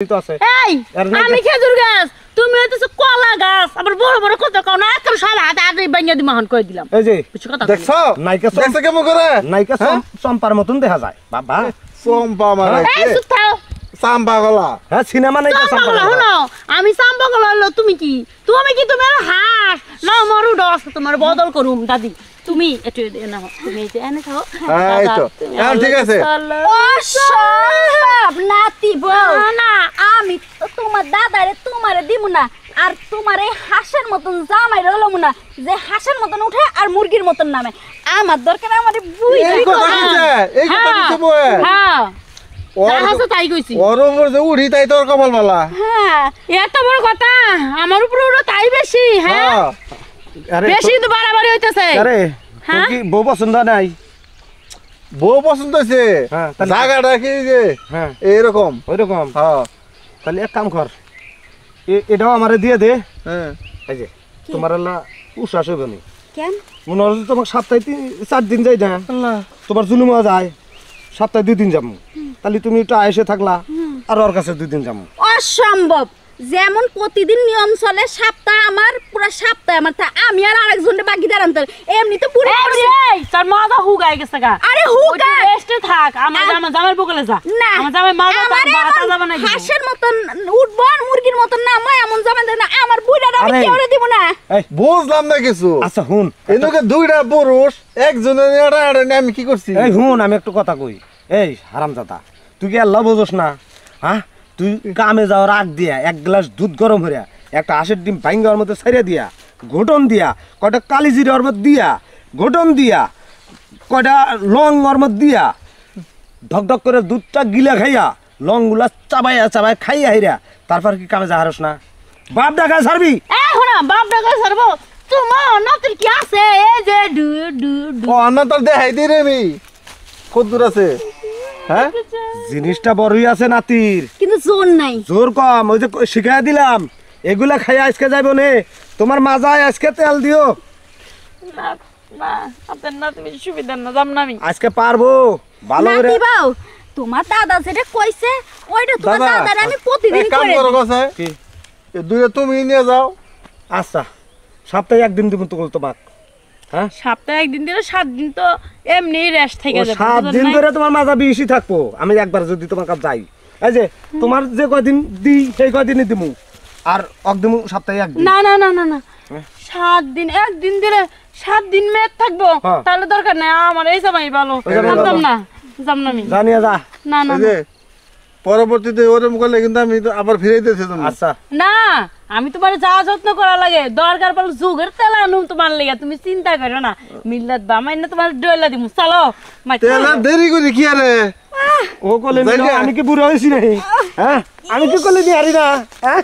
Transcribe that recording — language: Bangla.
আমি খেজুর গাছ তুমি হইতেছো কলা গাছ আবার বড় বড় কথা কও না একদম সারা হাতে আদে ভাঙিয়া দি মহান কই দিলাম এই যে দেখছো নাইকা দেখছো কেমন করে নাইকা চম্পার মতন দেখা যায় বাবা চম্পা মারা এই সুতাও চাম্পা গলা হ্যাঁ সিনেমা নাইকা চম্পা গলা শুনো আমি চাম্পা গলা হলো তুমি কি তোমার হাঁস না মরু দশ তোমার বদল করুম দাদি তুমি একটু না তুমি এই যে এনে খাও এই তো এখন ঠিক আছে অসম্ভব নাতি বউ না আমি তো তোমার দাদারে তোমারে দিব না আর তোমার এই হাঁসের মতন জামাই রইলাম না যে হাঁসের মতন উঠে আর মুরগির মতন নামে আমার দরকার আমারে বুই এই কথা দিতে বয় হ্যাঁ হাসা তাই কইছি ওর উপর যে উড়ি তাই তোর কপাল বালা হ্যাঁ এত বড় কথা আমার উপর উড়ো তাই বেশি হ্যাঁ বেশি তো বাড়াবাড়ি হইতাছে আরে তোর কি বউ পছন্দ নাই বউ পছন্দ হইছে হ্যাঁ জায়গাটা কি যে হ্যাঁ এইরকম ওইরকম হ্যাঁ তাহলে এক কাম কর এটাও আমারে দিয়ে দে হ্যাঁ এই যে তোমার আল্লাহ উশ্বাস হইবে না কেন মনে হয় তোমার সপ্তাহে 4 দিন যাই না তোমার জুলুমা যায় সপ্তাহে 2 দিন যাবো তাহলে তুমি একটু আয়েসে থাকলা আর ওর কাছে 2 দিন যাবো অসম্ভব যেমন প্রতিদিন নিয়ম চলে সপ্তাহ আমার পুরো সপ্তাহ আমার তা আমি আর আরেকজনের বাকি দাঁড়ান তো এমনি তো পুরো এই তোর মাথা হুগাই গেছে গা আরে হুগা রেস্টে থাক আমার জামাই বকলে যা না আমার জামাই মাথা বাতা যাবে না হাঁসের মতন উঠবো আর মুরগির মতন না মই এমন জামাই দেন না আমার বুইড়াটা আমি কেউরে দিব না বুঝলাম না কিছু আচ্ছা হুন এদিকে দুইটা পুরুষ একজনের এটা আমি কি করছি এই হুন আমি একটু কথা কই এই হারামজাদা তুই কি আল্লাহ বুঝোস না হ্যাঁ তুই কামে যাওয়ার আগ দিয়া 1 গ্লাস দুধ গরম হইয়া একটা হাঁসের ডিম ভাঙ্গার মধ্যে ছাইরা দিয়া ঘটন দিয়া কয়টা কালিজিরা ওর মধ্যে দিয়া ঘটন দিয়া কয়টা লং ওর মধ্যে দিয়া ঢকঢক করে দুধটা গিলা খাইয়া লংগুলা চাবাই খাইয়া হাইরা তারপর কি কামে যা হারস না বাপ ডাকা ছাড়বি এই হোনা বাপ ডাকা ছাড়বো তোমার নাতির কি আছে এই যে ডু ডু ডু ও আন্না তোর দেখাই দি রে আমি কত দূর আছে হ্যাঁ জিনিসটা বড়ই আছে নাতির কিন্তু জোর নাই জোর কম ওই যে শিখাই দিলাম এগুলা খাইয়া আজকে যাইব নে তোমার মাজায় আজকে তেল দিও না না আপনার না তুমি সুবিধা না যাম না আমি আজকে পারবো ভালো করে নাতি বাউ তোমার দাদা যেটা কইছে ওইটা তোমার দাদার আমি প্রতিদিন কাম করে করো কাছে কি এই দুইটা তুমি নিয়ে যাও আচ্ছা সপ্তাহে 1 দিন দিব তোমাক হ্যাঁ সপ্তাহে 1 দিন দিলে 7 দিন তো এমনি রেস্ট থেকে যাবে 7 দিন ধরে তোমার মাজা বেশি থাকবো আমি একবার যদি তোমার কাছে যাই এই যে তোমার যে কয়দিন দিই সেই কয়দিনই দিমু আর একদম সপ্তাহে 1 দিন না না না না না 7 দিন 1 দিন দিলে 7 দিন মেয়ে থাকবো তাহলে দরকার নাই আমার এই সময় ভালো যাম না আমি জানিয়া যা না না এই যে পরবর্তীতে ওরম করলে কিন্তু আমি তো আবার ফিরে দিতেছি তুমি আচ্ছা না আমি তোমার যা যত্ন করা লাগে দরকার পড়লে যুগের তেল আনুম তোমার লেগে তুমি চিন্তা করো না মিল্লাত বামাই না তোমার ডয়লা দিমু চলো তেলা দেরি করি কি আরে ও কলে আমি কি বুড়ো হইছি নাকি হ্যাঁ আমি কি কলে দি হারি না হ্যাঁ